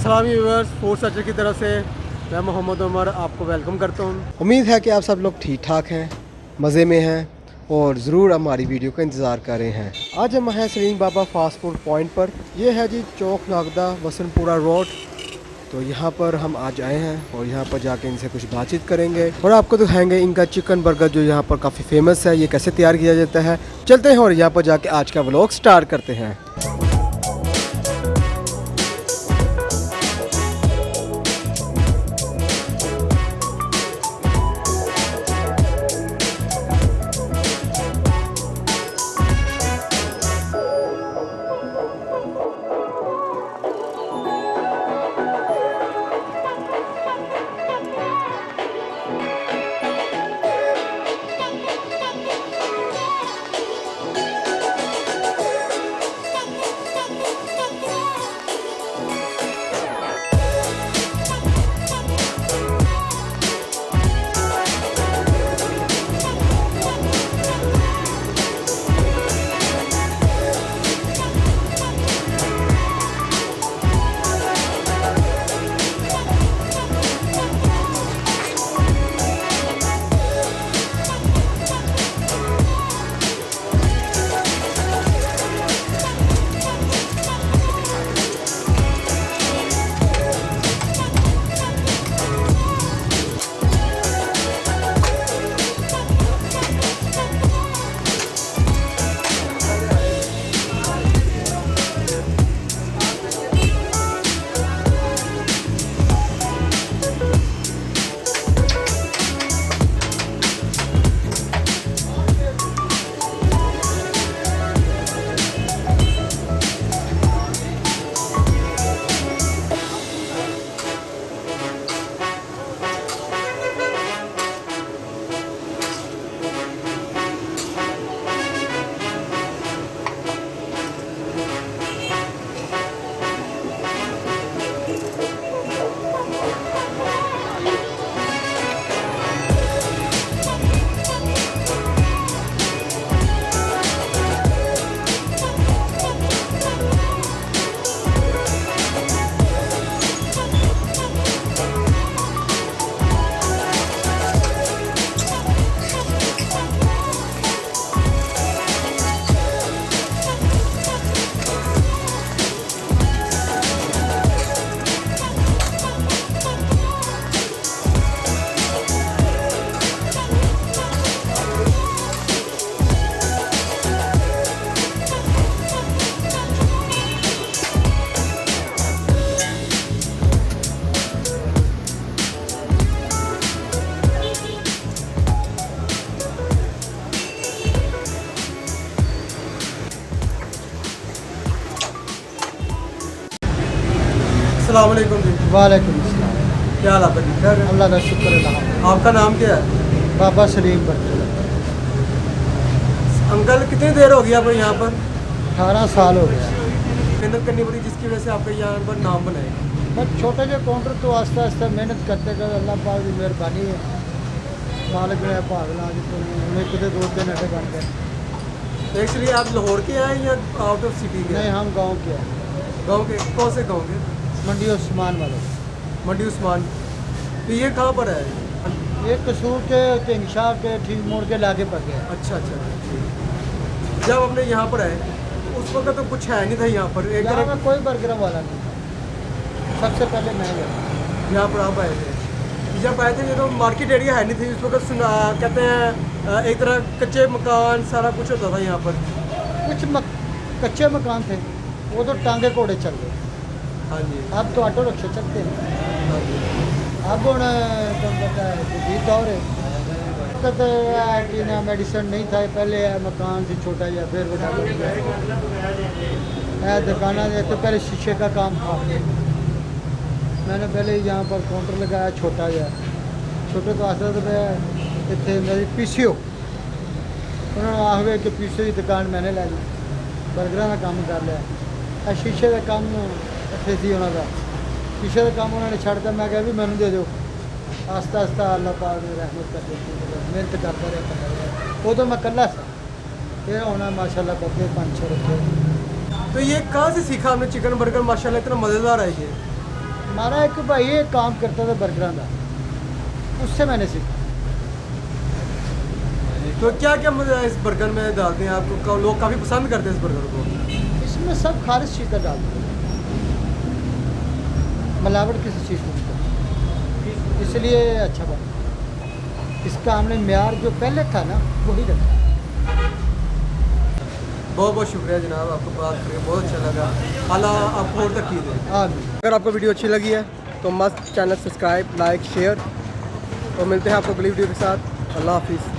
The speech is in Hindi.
अस्सलाम व्यूअर्स, फूड सर्चर की तरफ से मैं मोहम्मद उमर आपको वेलकम करता हूँ। उम्मीद है कि आप सब लोग ठीक ठाक हैं, मज़े में हैं और ज़रूर हमारी वीडियो का इंतज़ार कर रहे हैं। आज हम हैं सलीम बाबा फास्ट फूड पॉइंट पर। यह है जी चौक नागदा वसनपुरा रोड। तो यहाँ पर हम आज आए हैं और यहाँ पर जाके इनसे कुछ बातचीत करेंगे और आपको दिखाएंगे इनका चिकन बर्गर जो यहाँ पर काफ़ी फेमस है, ये कैसे तैयार किया जाता है। चलते हैं और यहाँ पर जाके आज का व्लॉग स्टार्ट करते हैं। अस्सलाम वालेकुम जी। वालेकुम अस्सलाम। क्या हाल है? ठीक ठाक है? अल्लाह का शुक्र है। आपका नाम क्या है? बाबा सलीम बर्गर। अंकल कितनी देर हो गई आपको यहाँ पर? 18 साल हो गया। मेहनत करनी पड़ी जिसकी वजह से आपका यहाँ पर नाम बनाए। बस छोटे जो काउंटर तो आस्ता आस्ता मेहनत करते कर अल्लाह पाक की मेहरबानी है। मालिक ने भागना उन्हें कितने 2-3 घंटे बन गए। एक्चुअली आप लाहौर के हैं या आउट ऑफ सिटी के? नहीं, हम गांव के हैं। गाँव के? कौन से गाँव के? मंडी उस्मान वाले। मंडी उस्मान। तो ये कहाँ पर है? ये कसूर के इंशाह के ठीक मोड़ के लागे पर गया। अच्छा अच्छा। जब अपने यहाँ पर आए उस वक्त तो कुछ है नहीं था यहाँ पर। एक यहाँ तरह में कोई बर्गर वाला नहीं। सबसे पहले मैं गया। यहाँ पर आप आए थे। जब आए थे ये तो मार्केट एरिया है नहीं थी उस वक्त। कहते हैं एक तरह कच्चे मकान सारा कुछ होता था यहाँ पर। कच्चे मकान थे, वो तो टांगे घोड़े चल गए। हाँ जी। अब तो ऑटो रिक्शे चलते हैं। हाँ जी। अब हूँ पता है जदीद दौर है। वक्त है कि ना मेडिसिन नहीं था पहले, मकान से छोटा या फिर बड़ा दुकाना तो पहले शीशे का काम था। मैंने पहले ही यहाँ पर काउंटर लगाया छोटा या छोटे तो आस्ते तो मैं इतने मेरी पीसीओ उन्होंने आखिर कि पीसीओ की दुकान मैंने लै ली, बर्गर का काम कर लिया। शीशे का काम इतने सी उन्होंने शीशे का काम उन्होंने छड़ता। मैं क्या भी मैंने दे दो। आस्ता आस्ता अल्लाह पाक ने रहमत कर दी, मेहनत करता रहा। वो तो मैं कल्ला था, फिर होना माशाल्लाह बच्चे 5-6 रखे। तो ये कहाँ से सीखा आपने चिकन बर्गर? माशाल्लाह इतना मज़ेदार है ये। हमारा एक भाई एक काम करता था बर्गरां का, उससे मैंने सीखा। तो क्या क्या मज़ा इस बर्गर में डालते हैं आपको, लोग काफ़ी पसंद करते हैं इस बर्गर को? इसमें सब खारिज चीज़ का डालते हैं, मिलावट किसी चीज़ को नहीं करते, इसलिए अच्छा बना। इसका हमने म्यार जो पहले था ना वही रखा। बहुत बहुत शुक्रिया जनाब, आपको बात करके बहुत अच्छा लगा। अल्लाह आपको और तक की दे। आमीन। अगर आपको वीडियो अच्छी लगी है तो मस्त चैनल सब्सक्राइब, लाइक, शेयर, और मिलते हैं आपको अगली वीडियो के साथ। अल्लाह हाफिज़।